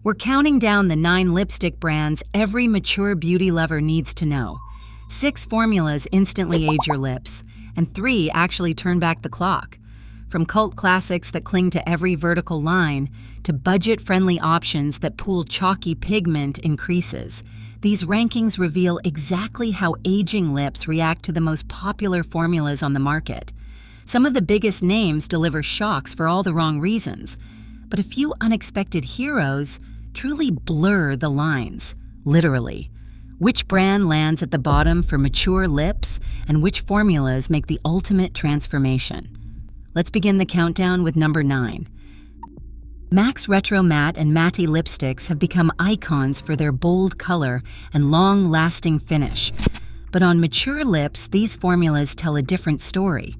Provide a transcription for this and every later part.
We're counting down the 9 lipstick brands every mature beauty lover needs to know. 6 formulas instantly age your lips, and 3 actually turn back the clock. From cult classics that cling to every vertical line, to budget-friendly options that pool chalky pigment in creases, these rankings reveal exactly how aging lips react to the most popular formulas on the market. Some of the biggest names deliver shocks for all the wrong reasons, but a few unexpected heroes truly blur the lines, literally. Which brand lands at the bottom for mature lips, and which formulas make the ultimate transformation? Let's begin the countdown with number 9. MAC's Retro Matte and Matte lipsticks have become icons for their bold color and long-lasting finish. But on mature lips, these formulas tell a different story.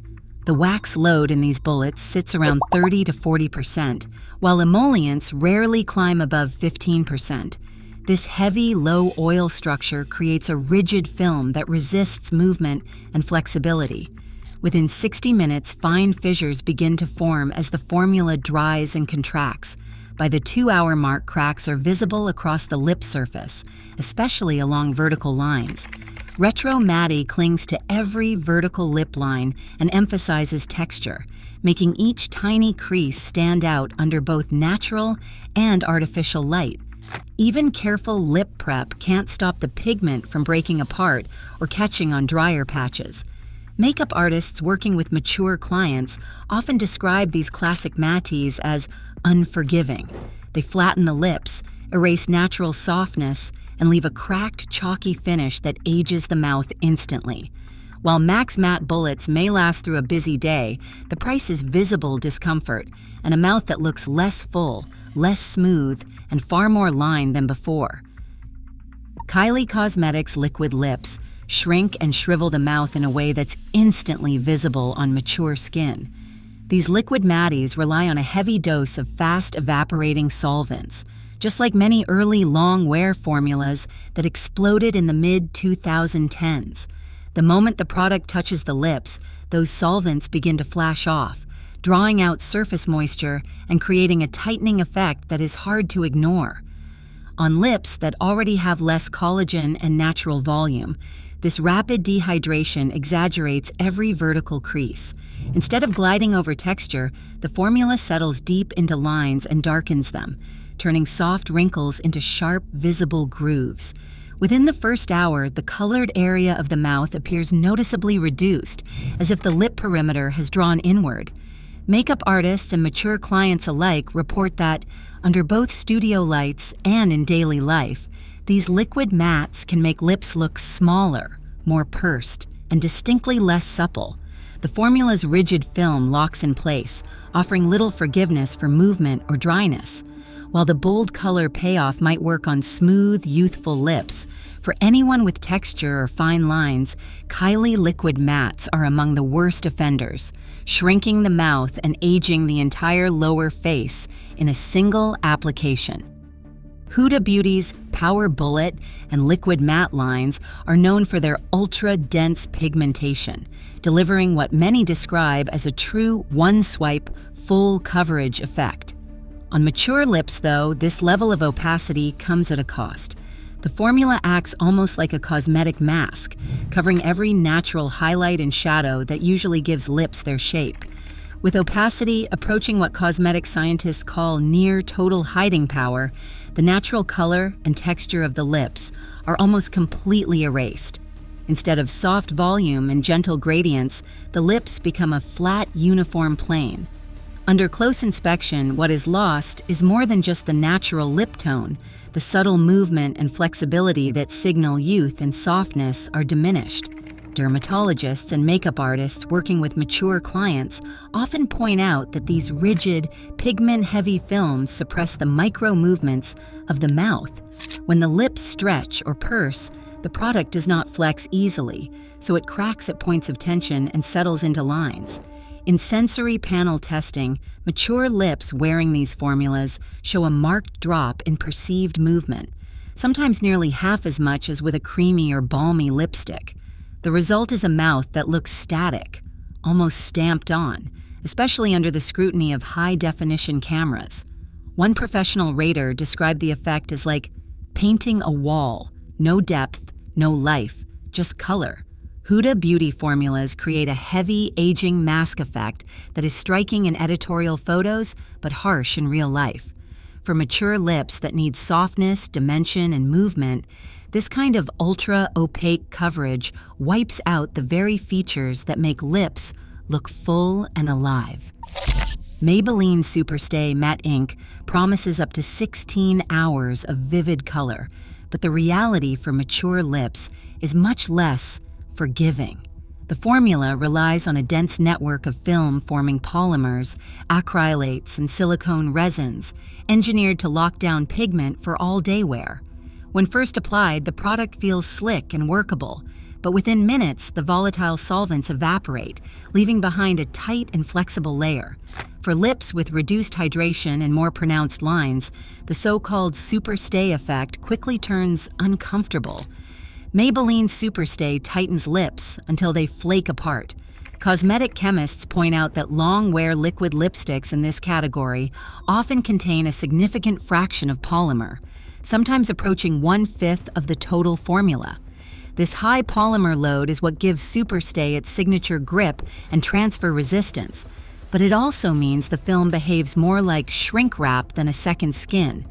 The wax load in these bullets sits around 30 to 40%, while emollients rarely climb above 15%. This heavy, low oil structure creates a rigid film that resists movement and flexibility. Within 60 minutes, fine fissures begin to form as the formula dries and contracts. By the 2-hour mark, cracks are visible across the lip surface, especially along vertical lines. Retro Matte clings to every vertical lip line and emphasizes texture, making each tiny crease stand out under both natural and artificial light. Even careful lip prep can't stop the pigment from breaking apart or catching on drier patches. Makeup artists working with mature clients often describe these classic mattes as unforgiving. They flatten the lips, erase natural softness, and leave a cracked, chalky finish that ages the mouth instantly. While MAC's matte bullets may last through a busy day, the price is visible discomfort and a mouth that looks less full, less smooth, and far more lined than before. Kylie Cosmetics liquid lips shrink and shrivel the mouth in a way that's instantly visible on mature skin. These liquid mattes rely on a heavy dose of fast-evaporating solvents, just like many early long-wear formulas that exploded in the mid-2010s. The moment the product touches the lips, those solvents begin to flash off, drawing out surface moisture and creating a tightening effect that is hard to ignore. On lips that already have less collagen and natural volume, this rapid dehydration exaggerates every vertical crease. Instead of gliding over texture, the formula settles deep into lines and darkens them, turning soft wrinkles into sharp, visible grooves. Within the first hour, the colored area of the mouth appears noticeably reduced, as if the lip perimeter has drawn inward. Makeup artists and mature clients alike report that, under both studio lights and in daily life, these liquid mattes can make lips look smaller, more pursed, and distinctly less supple. The formula's rigid film locks in place, offering little forgiveness for movement or dryness. While the bold color payoff might work on smooth, youthful lips, for anyone with texture or fine lines, Kylie liquid mattes are among the worst offenders, shrinking the mouth and aging the entire lower face in a single application. Huda Beauty's Power Bullet and Liquid Matte lines are known for their ultra-dense pigmentation, delivering what many describe as a true one-swipe, full coverage effect. On mature lips, though, this level of opacity comes at a cost. The formula acts almost like a cosmetic mask, covering every natural highlight and shadow that usually gives lips their shape. With opacity approaching what cosmetic scientists call near total hiding power, the natural color and texture of the lips are almost completely erased. Instead of soft volume and gentle gradients, the lips become a flat, uniform plane. Under close inspection, what is lost is more than just the natural lip tone. The subtle movement and flexibility that signal youth and softness are diminished. Dermatologists and makeup artists working with mature clients often point out that these rigid, pigment-heavy films suppress the micro movements of the mouth. When the lips stretch or purse, the product does not flex easily, so it cracks at points of tension and settles into lines. In sensory panel testing, mature lips wearing these formulas show a marked drop in perceived movement, sometimes nearly half as much as with a creamy or balmy lipstick. The result is a mouth that looks static, almost stamped on, especially under the scrutiny of high-definition cameras. One professional rater described the effect as like painting a wall, no depth, no life, just color. Huda beauty formulas create a heavy, aging mask effect that is striking in editorial photos but harsh in real life. For mature lips that need softness, dimension, and movement, this kind of ultra-opaque coverage wipes out the very features that make lips look full and alive. Maybelline Superstay Matte Ink promises up to 16 hours of vivid color, but the reality for mature lips is much less forgiving. The formula relies on a dense network of film-forming polymers, acrylates, and silicone resins, engineered to lock down pigment for all-day wear. When first applied, the product feels slick and workable, but within minutes, the volatile solvents evaporate, leaving behind a tight and flexible layer. For lips with reduced hydration and more pronounced lines, the so-called Superstay effect quickly turns uncomfortable. Maybelline Superstay tightens lips until they flake apart. Cosmetic chemists point out that long-wear liquid lipsticks in this category often contain a significant fraction of polymer, sometimes approaching 1/5 of the total formula. This high polymer load is what gives Superstay its signature grip and transfer resistance, but it also means the film behaves more like shrink wrap than a second skin.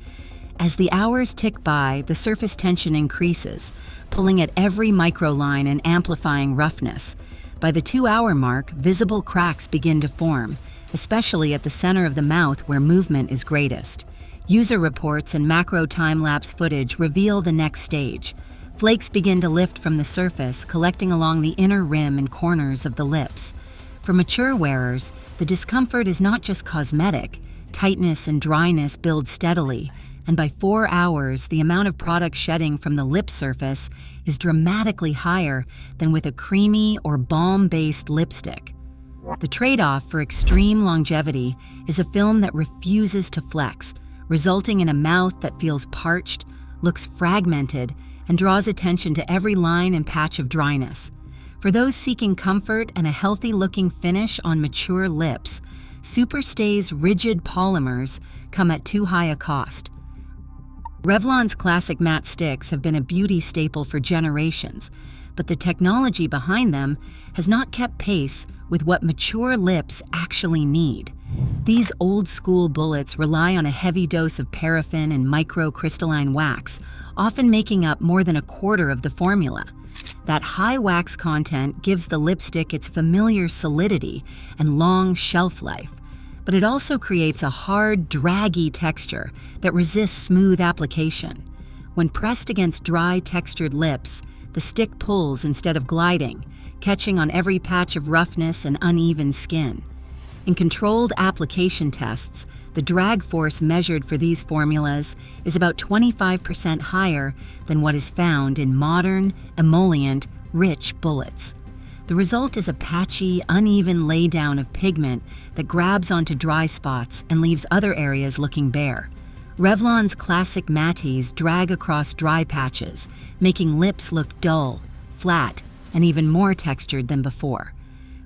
As the hours tick by, the surface tension increases, pulling at every microline and amplifying roughness. By the 2-hour mark, visible cracks begin to form, especially at the center of the mouth where movement is greatest. User reports and macro time-lapse footage reveal the next stage. Flakes begin to lift from the surface, collecting along the inner rim and corners of the lips. For mature wearers, the discomfort is not just cosmetic. Tightness and dryness build steadily, and by 4 hours, the amount of product shedding from the lip surface is dramatically higher than with a creamy or balm-based lipstick. The trade-off for extreme longevity is a film that refuses to flex, resulting in a mouth that feels parched, looks fragmented, and draws attention to every line and patch of dryness. For those seeking comfort and a healthy-looking finish on mature lips, Superstay's rigid polymers come at too high a cost. Revlon's classic matte sticks have been a beauty staple for generations, but the technology behind them has not kept pace with what mature lips actually need. These old-school bullets rely on a heavy dose of paraffin and microcrystalline wax, often making up more than 1/4 of the formula. That high wax content gives the lipstick its familiar solidity and long shelf life, but it also creates a hard, draggy texture that resists smooth application. When pressed against dry, textured lips, the stick pulls instead of gliding, catching on every patch of roughness and uneven skin. In controlled application tests, the drag force measured for these formulas is about 25% higher than what is found in modern, emollient, rich bullets. The result is a patchy, uneven laydown of pigment that grabs onto dry spots and leaves other areas looking bare. Revlon's classic mattes drag across dry patches, making lips look dull, flat, and even more textured than before.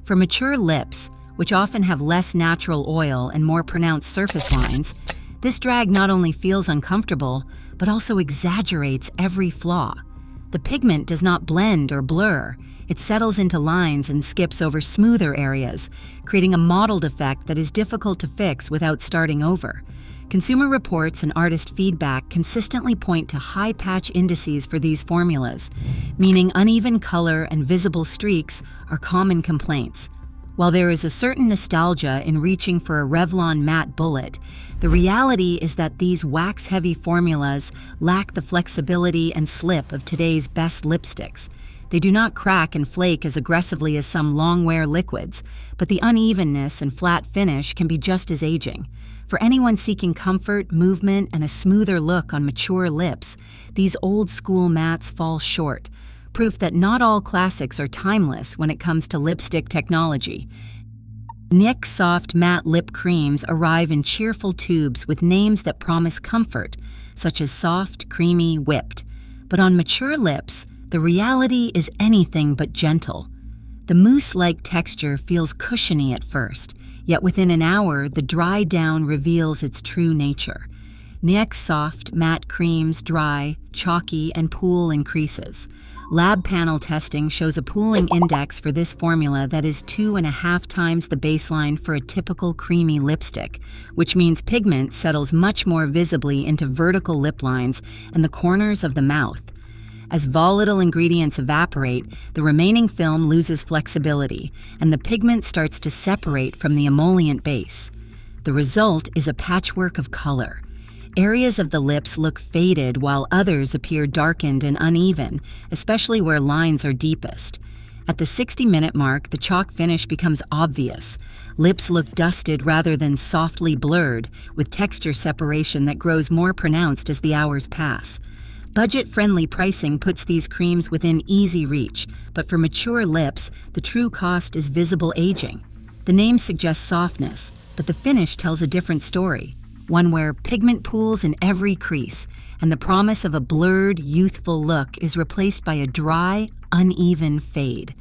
For mature lips, which often have less natural oil and more pronounced surface lines, this drag not only feels uncomfortable, but also exaggerates every flaw. The pigment does not blend or blur. It settles into lines and skips over smoother areas, creating a mottled effect that is difficult to fix without starting over. Consumer reports and artist feedback consistently point to high patch indices for these formulas, meaning uneven color and visible streaks are common complaints. While there is a certain nostalgia in reaching for a Revlon matte bullet, the reality is that these wax-heavy formulas lack the flexibility and slip of today's best lipsticks. They do not crack and flake as aggressively as some long-wear liquids, but the unevenness and flat finish can be just as aging. For anyone seeking comfort, movement, and a smoother look on mature lips, these old-school mattes fall short. Proof that not all classics are timeless when it comes to lipstick technology. NYX Soft Matte Lip Creams arrive in cheerful tubes with names that promise comfort, such as soft, creamy, whipped. But on mature lips, the reality is anything but gentle. The mousse-like texture feels cushiony at first, yet within an hour, the dry down reveals its true nature. NYX soft, matte creams, dry, chalky, and pool in creases. Lab panel testing shows a pooling index for this formula that is 2.5 times the baseline for a typical creamy lipstick, which means pigment settles much more visibly into vertical lip lines and the corners of the mouth. As volatile ingredients evaporate, the remaining film loses flexibility, and the pigment starts to separate from the emollient base. The result is a patchwork of color. Areas of the lips look faded while others appear darkened and uneven, especially where lines are deepest. At the 60-minute mark, the chalk finish becomes obvious. Lips look dusted rather than softly blurred, with texture separation that grows more pronounced as the hours pass. Budget-friendly pricing puts these creams within easy reach, but for mature lips, the true cost is visible aging. The name suggests softness, but the finish tells a different story. One where pigment pools in every crease, and the promise of a blurred, youthful look is replaced by a dry, uneven fade.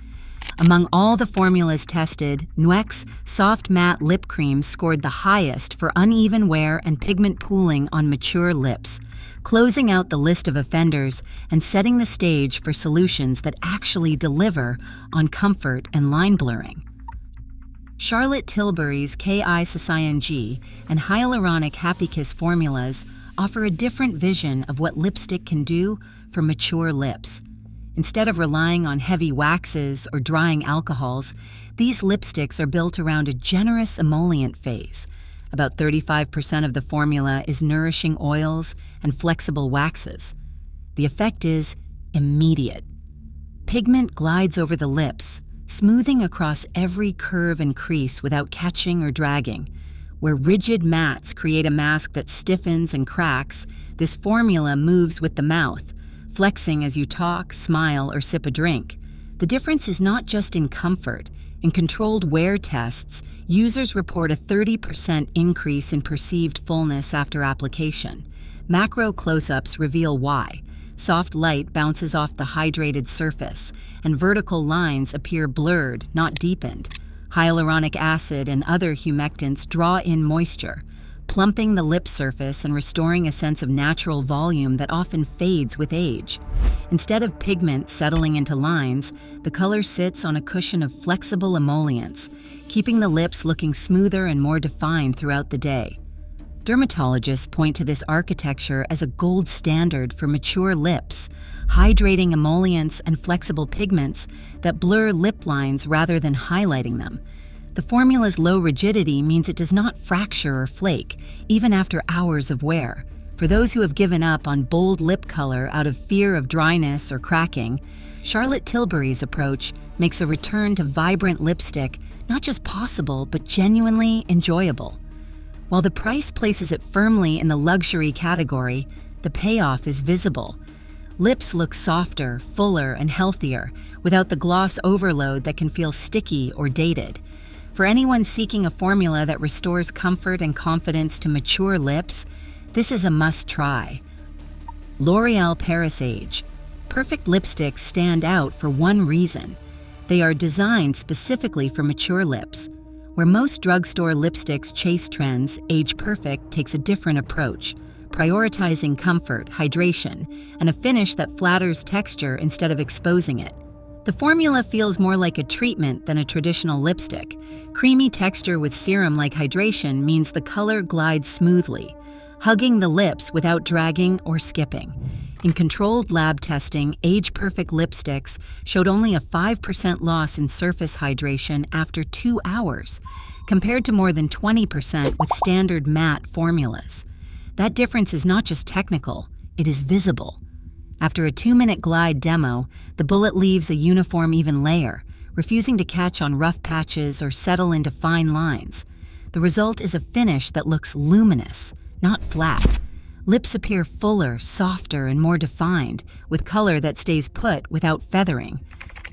Among all the formulas tested, NYX Soft Matte Lip Cream scored the highest for uneven wear and pigment pooling on mature lips, closing out the list of offenders and setting the stage for solutions that actually deliver on comfort and line blurring. Charlotte Tilbury's Ki G and Hyaluronic Happy Kiss formulas offer a different vision of what lipstick can do for mature lips. Instead of relying on heavy waxes or drying alcohols, these lipsticks are built around a generous emollient phase. About 35% of the formula is nourishing oils and flexible waxes. The effect is immediate. Pigment glides over the lips, smoothing across every curve and crease without catching or dragging. Where rigid mattes create a mask that stiffens and cracks, this formula moves with the mouth, flexing as you talk, smile, or sip a drink. The difference is not just in comfort. In controlled wear tests, users report a 30% increase in perceived fullness after application. Macro close-ups reveal why. Soft light bounces off the hydrated surface, and vertical lines appear blurred, not deepened. Hyaluronic acid and other humectants draw in moisture, plumping the lip surface and restoring a sense of natural volume that often fades with age. Instead of pigment settling into lines, the color sits on a cushion of flexible emollients, keeping the lips looking smoother and more defined throughout the day. Dermatologists point to this architecture as a gold standard for mature lips, hydrating emollients and flexible pigments that blur lip lines rather than highlighting them. The formula's low rigidity means it does not fracture or flake, even after hours of wear. For those who have given up on bold lip color out of fear of dryness or cracking, Charlotte Tilbury's approach makes a return to vibrant lipstick not just possible, but genuinely enjoyable. While the price places it firmly in the luxury category, the payoff is visible. Lips look softer, fuller, and healthier, without the gloss overload that can feel sticky or dated. For anyone seeking a formula that restores comfort and confidence to mature lips, this is a must-try. L'Oréal Paris Age. Perfect lipsticks stand out for one reason. They are designed specifically for mature lips. Where most drugstore lipsticks chase trends, Age Perfect takes a different approach, prioritizing comfort, hydration, and a finish that flatters texture instead of exposing it. The formula feels more like a treatment than a traditional lipstick. Creamy texture with serum-like hydration means the color glides smoothly, hugging the lips without dragging or skipping. In controlled lab testing, Age Perfect lipsticks showed only a 5% loss in surface hydration after 2 hours, compared to more than 20% with standard matte formulas. That difference is not just technical, it is visible. After a 2-minute glide demo, the bullet leaves a uniform even layer, refusing to catch on rough patches or settle into fine lines. The result is a finish that looks luminous, not flat. Lips appear fuller, softer, and more defined, with color that stays put without feathering.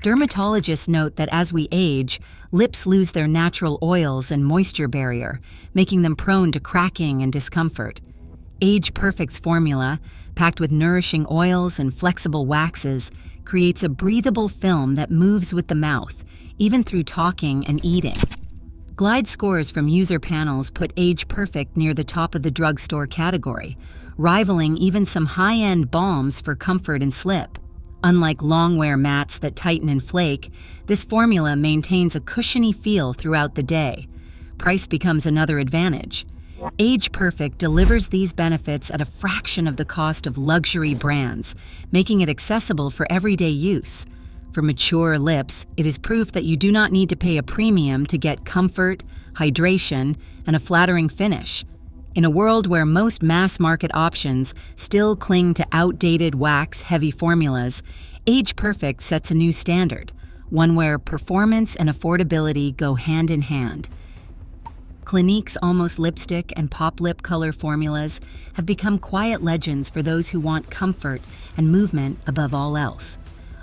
Dermatologists note that as we age, lips lose their natural oils and moisture barrier, making them prone to cracking and discomfort. Age Perfect's formula, packed with nourishing oils and flexible waxes, creates a breathable film that moves with the mouth, even through talking and eating. Glide scores from user panels put Age Perfect near the top of the drugstore category, rivaling even some high-end balms for comfort and slip. Unlike long-wear mattes that tighten and flake, this formula maintains a cushiony feel throughout the day. Price becomes another advantage. Age Perfect delivers these benefits at a fraction of the cost of luxury brands, making it accessible for everyday use. For mature lips, it is proof that you do not need to pay a premium to get comfort, hydration, and a flattering finish. In a world where most mass-market options still cling to outdated wax-heavy formulas, Age Perfect sets a new standard, one where performance and affordability go hand in hand. Clinique's Almost Lipstick and Pop Lip Color formulas have become quiet legends for those who want comfort and movement above all else.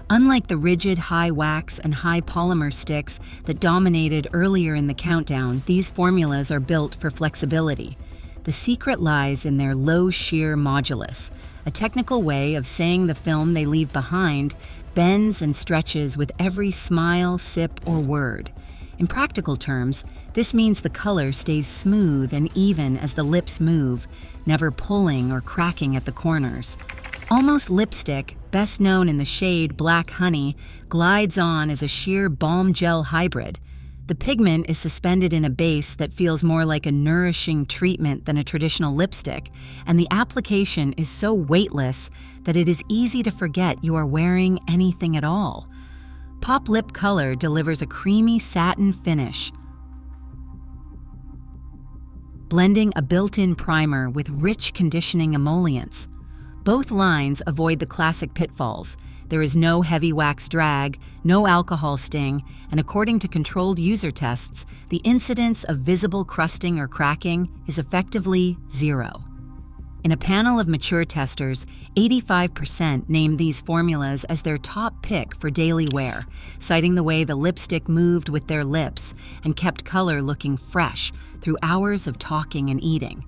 Unlike the rigid high wax and high polymer sticks that dominated earlier in the countdown, these formulas are built for flexibility. The secret lies in their low shear modulus, a technical way of saying the film they leave behind bends and stretches with every smile, sip, or word. In practical terms, this means the color stays smooth and even as the lips move, never pulling or cracking at the corners. Almost Lipstick, best known in the shade Black Honey, glides on as a sheer balm gel hybrid. The pigment is suspended in a base that feels more like a nourishing treatment than a traditional lipstick, and the application is so weightless that it is easy to forget you are wearing anything at all. Pop Lip Color delivers a creamy satin finish, blending a built-in primer with rich conditioning emollients. Both lines avoid the classic pitfalls. There is no heavy wax drag, no alcohol sting, and according to controlled user tests, the incidence of visible crusting or cracking is effectively zero. In a panel of mature testers, 85% named these formulas as their top pick for daily wear, citing the way the lipstick moved with their lips and kept color looking fresh through hours of talking and eating.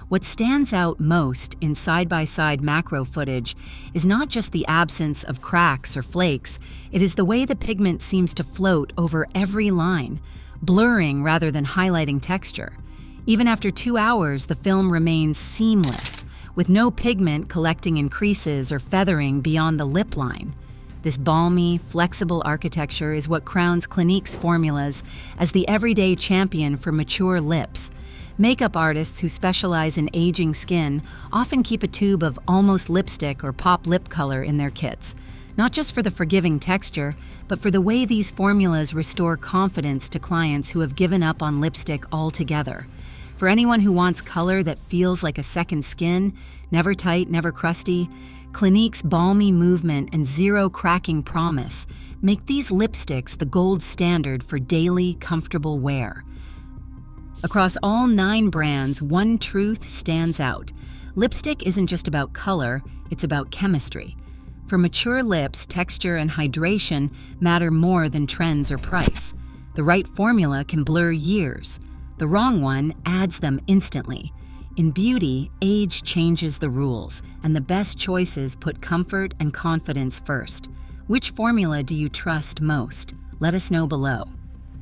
What stands out most in side-by-side macro footage is not just the absence of cracks or flakes, it is the way the pigment seems to float over every line, blurring rather than highlighting texture. Even after 2 hours, the film remains seamless, with no pigment collecting in creases or feathering beyond the lip line. This balmy, flexible architecture is what crowns Clinique's formulas as the everyday champion for mature lips. Makeup artists who specialize in aging skin often keep a tube of Almost Lipstick or Pop Lip Color in their kits, not just for the forgiving texture, but for the way these formulas restore confidence to clients who have given up on lipstick altogether. For anyone who wants color that feels like a second skin, never tight, never crusty, Clinique's balmy movement and zero cracking promise make these lipsticks the gold standard for daily, comfortable wear. Across all 9 brands, one truth stands out. Lipstick isn't just about color, it's about chemistry. For mature lips, texture and hydration matter more than trends or price. The right formula can blur years. The wrong one adds them instantly. In beauty, age changes the rules, and the best choices put comfort and confidence first. Which formula do you trust most? Let us know below.